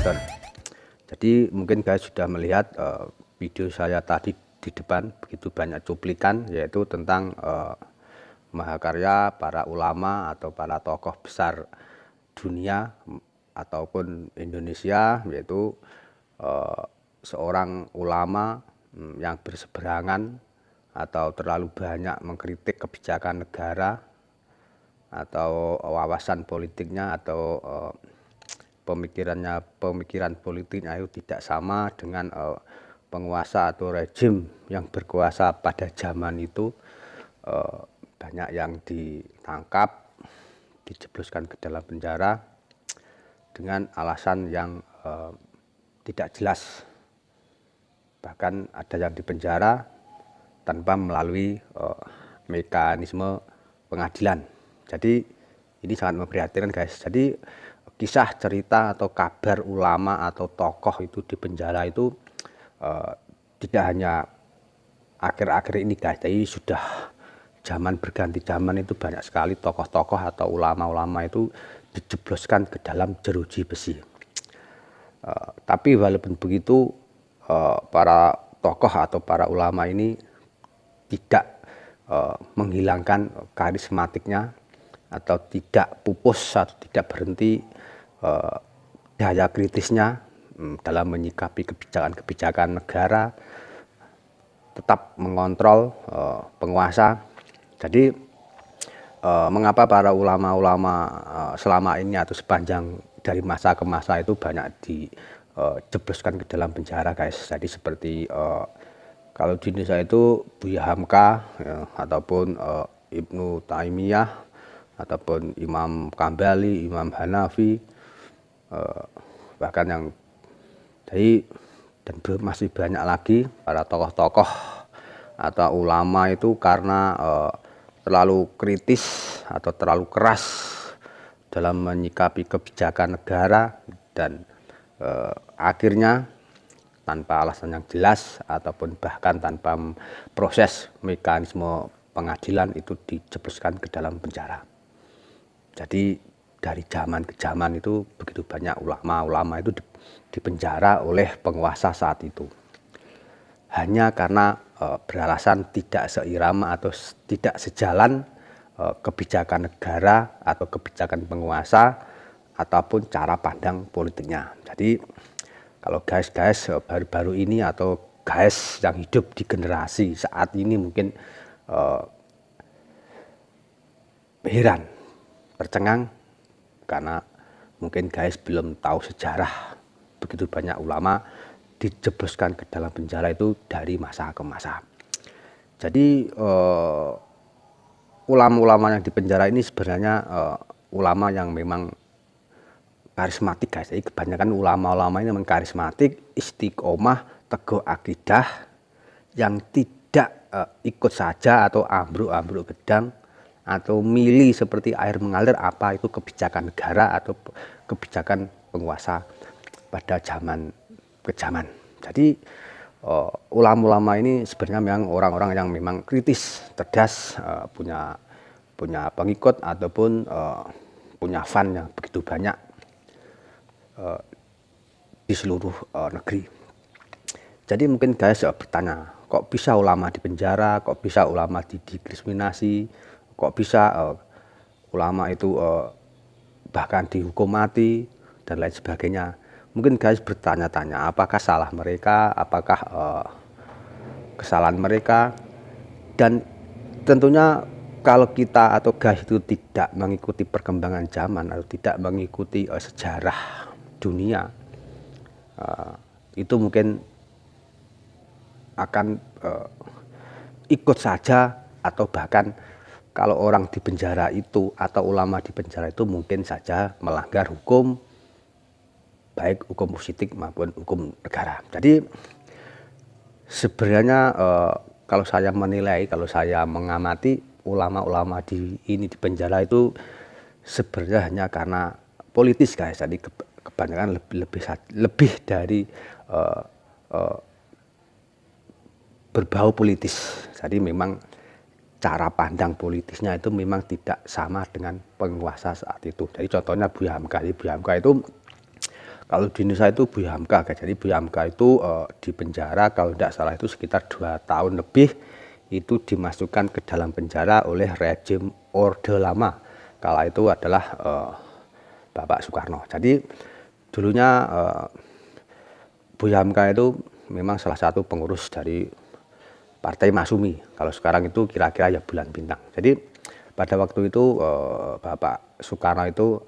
Ramadan. Jadi mungkin guys sudah melihat video saya tadi di depan, begitu banyak cuplikan yaitu tentang mahakarya para ulama atau para tokoh besar dunia ataupun Indonesia, yaitu seorang ulama yang berseberangan atau terlalu banyak mengkritik kebijakan negara atau wawasan politiknya atau pemikiran politiknya itu tidak sama dengan penguasa atau rejim yang berkuasa pada zaman itu. Banyak yang ditangkap, dijebloskan ke dalam penjara dengan alasan yang tidak jelas. Bahkan ada yang dipenjara tanpa melalui mekanisme pengadilan. Jadi ini sangat memprihatinkan guys. Jadi kisah cerita atau kabar ulama atau tokoh itu di penjara itu tidak hanya akhir-akhir ini guys. Jadi sudah zaman berganti zaman itu banyak sekali tokoh-tokoh atau ulama-ulama itu dijebloskan ke dalam jeruji besi. Tapi walaupun begitu para tokoh atau para ulama ini tidak menghilangkan karismatiknya atau tidak pupus atau tidak berhenti daya kritisnya dalam menyikapi kebijakan-kebijakan negara, tetap mengontrol penguasa. Jadi mengapa para ulama-ulama selama ini atau sepanjang dari masa ke masa itu banyak dijebloskan ke dalam penjara guys. Jadi seperti kalau di Indonesia itu Buya Hamka ya, ataupun Ibnu Taimiyah ataupun Imam Kambali, Imam Hanafi, bahkan yang jadi dan masih banyak lagi para tokoh-tokoh atau ulama itu karena terlalu kritis atau terlalu keras dalam menyikapi kebijakan negara dan akhirnya tanpa alasan yang jelas ataupun bahkan tanpa proses mekanisme pengadilan itu dijebloskan ke dalam penjara. Jadi dari zaman ke zaman itu begitu banyak ulama-ulama itu dipenjara oleh penguasa saat itu. Hanya karena beralasan tidak seirama atau tidak sejalan kebijakan negara atau kebijakan penguasa ataupun cara pandang politiknya. Jadi kalau guys baru-baru ini atau guys yang hidup di generasi saat ini mungkin heran, tercengang karena mungkin guys belum tahu sejarah begitu banyak ulama dijebloskan ke dalam penjara itu dari masa ke masa. Jadi ulama-ulama yang di penjara ini sebenarnya ulama yang memang karismatik guys. Jadi kebanyakan ulama-ulama ini memang karismatik, istiqomah, teguh akidah, yang tidak ikut saja atau ambruk-ambruk gedang atau milih seperti air mengalir apa itu kebijakan negara atau kebijakan penguasa pada zaman ke zaman. Jadi ulama-ulama ini sebenarnya memang orang-orang yang memang kritis, cerdas, punya pengikut ataupun punya fan yang begitu banyak di seluruh negeri. Jadi mungkin guys bertanya, kok bisa ulama di penjara, kok bisa ulama didiskriminasi, kok bisa ulama itu bahkan dihukum mati dan lain sebagainya. Mungkin guys bertanya-tanya apakah salah mereka, apakah kesalahan mereka, dan tentunya kalau kita atau guys itu tidak mengikuti perkembangan zaman atau tidak mengikuti sejarah dunia, itu mungkin akan ikut saja atau bahkan kalau orang di penjara itu atau ulama di penjara itu mungkin saja melanggar hukum, baik hukum positif maupun hukum negara. Jadi sebenarnya kalau saya menilai, kalau saya mengamati ulama-ulama di penjara itu sebenarnya hanya karena politis guys. Jadi kebanyakan lebih dari berbau politis. Jadi memang cara pandang politisnya itu memang tidak sama dengan penguasa saat itu. Jadi contohnya Buya Hamka. Buya Hamka itu Kalau di Indonesia itu Buya Hamka, jadi Buya Hamka itu di penjara kalau tidak salah itu sekitar 2 tahun lebih, itu dimasukkan ke dalam penjara oleh rejim Orde Lama. Kala itu adalah Bapak Soekarno. Jadi dulunya Buya Hamka itu memang salah satu pengurus dari Partai Masyumi. Kalau sekarang itu kira-kira ya Bulan Bintang. Jadi pada waktu itu Bapak Soekarno itu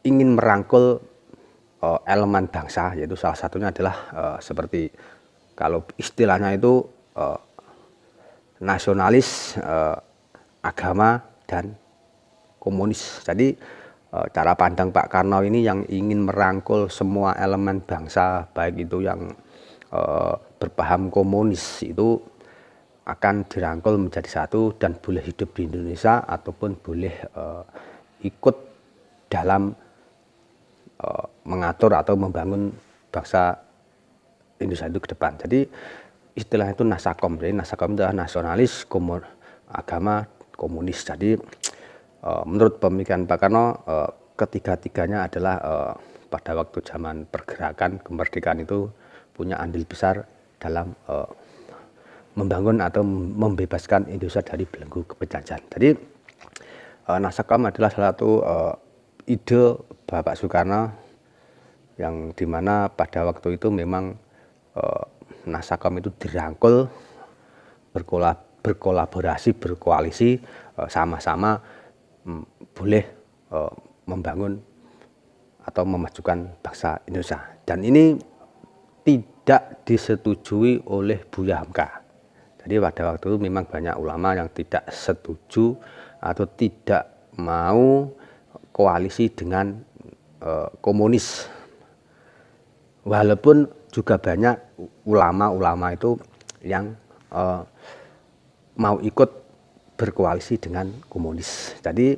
ingin merangkul elemen bangsa, yaitu salah satunya adalah seperti kalau istilahnya itu nasionalis, agama, dan komunis. Jadi cara pandang Pak Karno ini yang ingin merangkul semua elemen bangsa, baik itu yang berpaham komunis itu akan dirangkul menjadi satu dan boleh hidup di Indonesia ataupun boleh ikut dalam mengatur atau membangun bangsa Indonesia itu ke depan. Jadi istilah itu Nasakom. Jadi Nasakom itu adalah nasionalis, agama, komunis. Jadi menurut pemikiran Pak Karno, ketiga-tiganya adalah pada waktu zaman pergerakan kemerdekaan itu punya andil besar dalam membangun atau membebaskan Indonesia dari belenggu penjajahan. Jadi Nasakom adalah salah satu ide Bapak Soekarno yang dimana pada waktu itu memang Nasakom itu dirangkul, berkolaborasi, berkoalisi, sama-sama boleh membangun atau memajukan bangsa Indonesia. Dan ini tidak disetujui oleh Buya Hamka. Jadi pada waktu itu memang banyak ulama yang tidak setuju atau tidak mau koalisi dengan komunis. Walaupun juga banyak ulama-ulama itu yang mau ikut berkoalisi dengan komunis. Jadi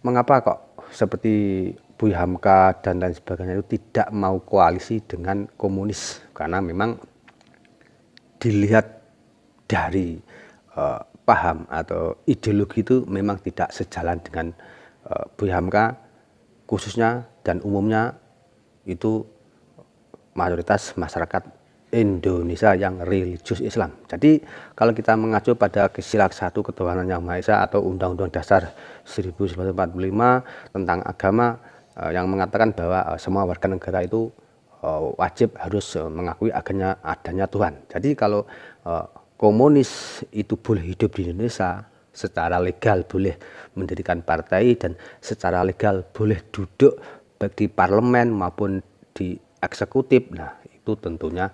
mengapa kok seperti Buya Hamka dan lain sebagainya itu tidak mau koalisi dengan komunis? Karena memang dilihat dari paham atau ideologi itu memang tidak sejalan dengan Buya Hamka, khususnya dan umumnya itu mayoritas masyarakat Indonesia yang religius Islam. Jadi kalau kita mengacu pada Sila 1 Ketuhanan Yang Maha Esa atau Undang-Undang Dasar 1945 tentang agama yang mengatakan bahwa semua warga negara itu wajib harus mengakui adanya Tuhan. Jadi kalau komunis itu boleh hidup di Indonesia, secara legal boleh mendirikan partai dan secara legal boleh duduk baik di parlemen maupun di eksekutif. Nah, itu tentunya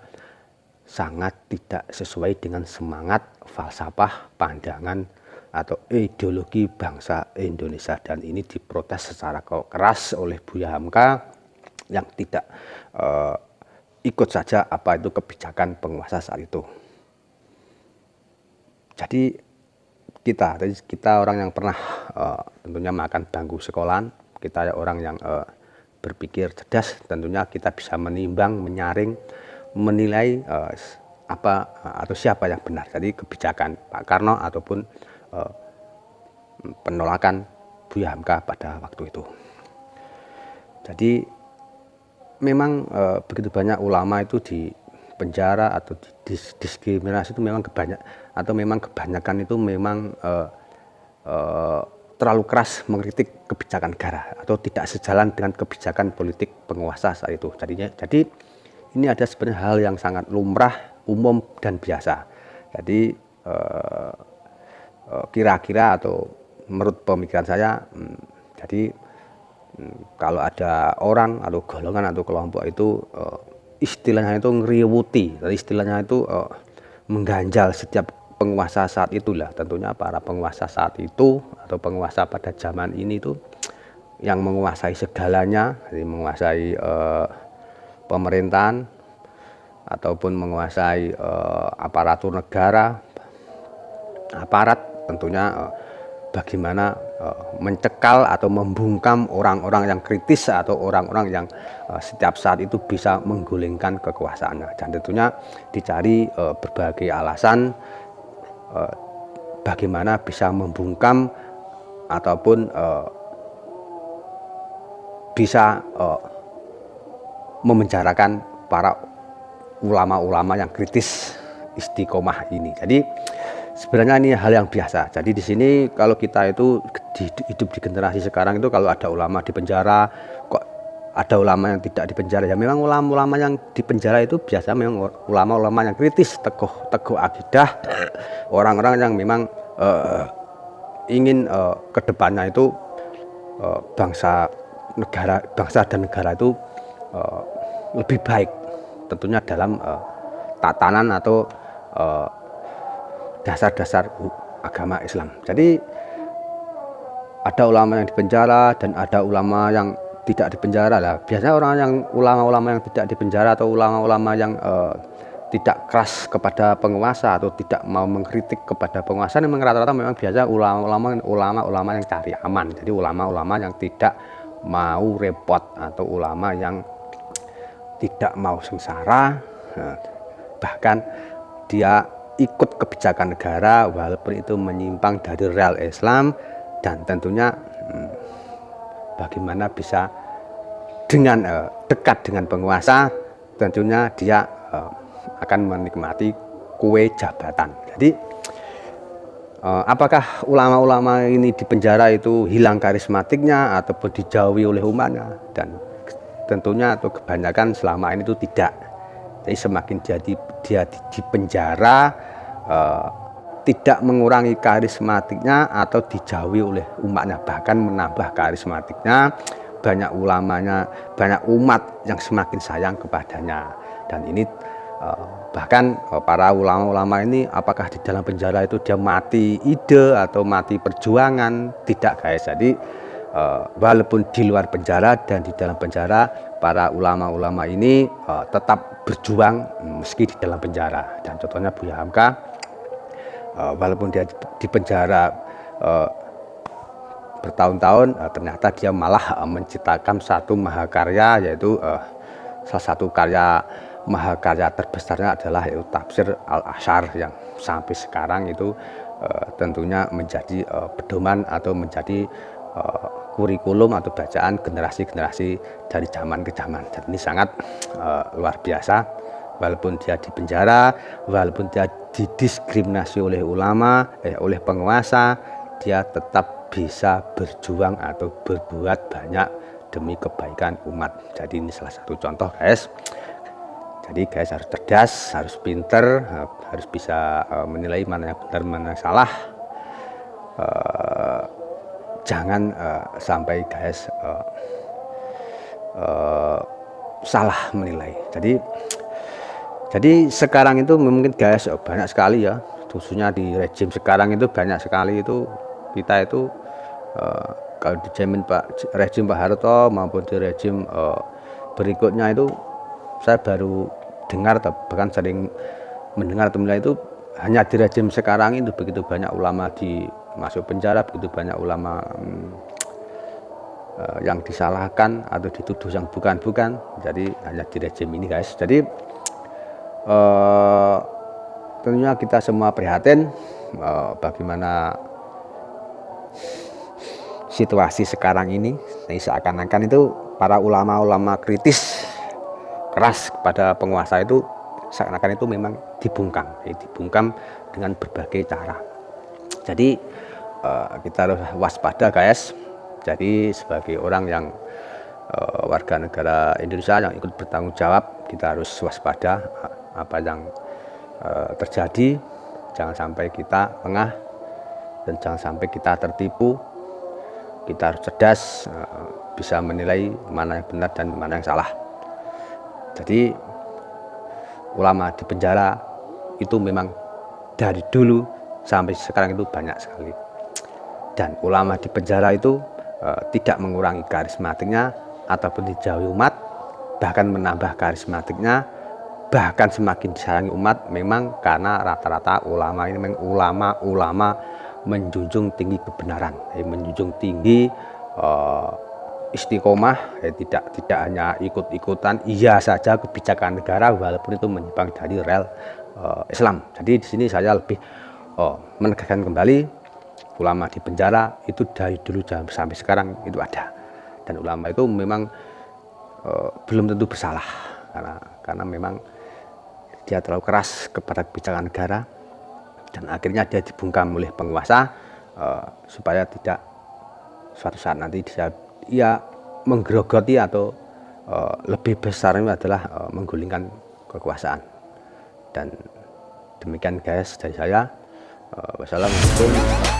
sangat tidak sesuai dengan semangat, falsafah, pandangan atau ideologi bangsa Indonesia, dan ini diprotes secara keras oleh Buya Hamka yang tidak ikut saja apa itu kebijakan penguasa saat itu. Jadi kita orang yang pernah tentunya makan bangku sekolahan, kita orang yang berpikir cerdas, tentunya kita bisa menimbang, menyaring, menilai apa atau siapa yang benar. Jadi kebijakan Pak Karno ataupun penolakan Buya Hamka pada waktu itu. Jadi memang begitu banyak ulama itu di penjara atau diskriminasi itu memang kebanyakan itu memang terlalu keras mengkritik kebijakan negara atau tidak sejalan dengan kebijakan politik penguasa saat itu. Jadi ini ada sebenarnya hal yang sangat lumrah, umum dan biasa. Jadi kira-kira atau menurut pemikiran saya, jadi kalau ada orang atau golongan atau kelompok itu istilahnya itu ngeriwuti, istilahnya itu mengganjal setiap penguasa saat itulah. Tentunya para penguasa saat itu atau penguasa pada zaman ini itu yang menguasai segalanya, jadi menguasai pemerintahan ataupun menguasai aparatur negara, aparat, tentunya bagaimana mencekal atau membungkam orang-orang yang kritis atau orang-orang yang setiap saat itu bisa menggulingkan kekuasaannya. Dan tentunya dicari berbagai alasan bagaimana bisa membungkam ataupun bisa memenjarakan para ulama-ulama yang kritis istiqomah ini. Jadi sebenarnya ini hal yang biasa. Jadi di sini kalau kita itu hidup di generasi sekarang itu, kalau ada ulama di penjara, kok ada ulama yang tidak di penjara, ya memang ulama-ulama yang di penjara itu biasa memang ulama-ulama yang kritis, teguh akidah, orang-orang yang memang ingin kedepannya itu bangsa dan negara itu lebih baik, tentunya dalam tatanan atau dasar-dasar agama Islam. Jadi ada ulama yang dipenjara dan ada ulama yang tidak dipenjara lah. Biasanya ulama-ulama yang tidak dipenjara atau ulama-ulama yang tidak keras kepada penguasa atau tidak mau mengkritik kepada penguasa, memang rata-rata memang biasa ulama-ulama yang cari aman. Jadi ulama-ulama yang tidak mau repot atau ulama yang tidak mau sengsara, bahkan dia ikut kebijakan negara walaupun itu menyimpang dari real Islam, dan tentunya bagaimana bisa dengan dekat dengan penguasa, tentunya dia akan menikmati kue jabatan. Jadi apakah ulama-ulama ini di penjara itu hilang karismatiknya ataupun dijauhi oleh umatnya? Dan tentunya atau kebanyakan selama ini itu tidak. Jadi semakin dia di penjara, tidak mengurangi karismatiknya atau dijauhi oleh umatnya, bahkan menambah karismatiknya. Banyak ulamanya, banyak umat yang semakin sayang kepadanya. Dan ini bahkan para ulama-ulama ini apakah di dalam penjara itu dia mati ide atau mati perjuangan? Tidak guys. Jadi walaupun di luar penjara dan di dalam penjara, para ulama-ulama ini tetap berjuang meski di dalam penjara. Dan contohnya Buya Hamka, walaupun dia di penjara bertahun-tahun, ternyata dia malah menciptakan satu mahakarya, yaitu salah satu karya mahakarya terbesarnya adalah yaitu Tafsir Al-Asyar, yang sampai sekarang itu tentunya menjadi pedoman atau menjadi kurikulum atau bacaan generasi-generasi dari zaman ke zaman. Dan ini sangat luar biasa. Walaupun dia di penjara, walaupun dia didiskriminasi oleh ulama, oleh penguasa, dia tetap bisa berjuang atau berbuat banyak demi kebaikan umat. Jadi ini salah satu contoh guys. Jadi guys harus cerdas, harus pinter, harus bisa menilai mana yang benar, mana yang salah. Jangan sampai guys salah menilai. Jadi sekarang itu mungkin guys banyak sekali ya, khususnya di rejim sekarang itu banyak sekali itu kita itu kalau dijamin rejim Pak Harto maupun di rejim berikutnya itu, saya baru dengar, bahkan sering mendengar atau melihat itu, hanya di rejim sekarang itu begitu banyak ulama masuk penjara, begitu banyak ulama yang disalahkan atau dituduh yang bukan-bukan. Jadi hanya di rejim ini guys. Jadi tentunya kita semua prihatin bagaimana situasi sekarang ini. Seakan-akan itu para ulama-ulama kritis keras kepada penguasa itu seakan-akan itu memang dibungkam dengan berbagai cara. Jadi kita harus waspada guys. Jadi sebagai orang yang warga negara Indonesia yang ikut bertanggung jawab, kita harus waspada apa yang terjadi. Jangan sampai kita lengah dan jangan sampai kita tertipu. Kita harus cerdas, bisa menilai mana yang benar dan mana yang salah. Jadi ulama di penjara itu memang dari dulu sampai sekarang itu banyak sekali. Dan ulama di penjara itu tidak mengurangi karismatiknya ataupun dijauhi umat, bahkan menambah karismatiknya, bahkan semakin disayangi umat, memang karena rata-rata ulama ini memang ulama menjunjung tinggi kebenaran, menjunjung tinggi istiqomah, tidak hanya ikut-ikutan iya saja kebijakan negara walaupun itu menyimpang dari rel Islam. Jadi di sini saya lebih menegaskan kembali, ulama di penjara itu dari dulu sampai sekarang itu ada. dan ulama itu memang belum tentu bersalah, karena memang dia terlalu keras kepada kebijakan negara dan akhirnya dia dibungkam oleh penguasa supaya tidak suatu saat nanti ia menggerogoti atau lebih besarnya adalah menggulingkan kekuasaan. Dan demikian guys dari saya. Wassalamualaikum.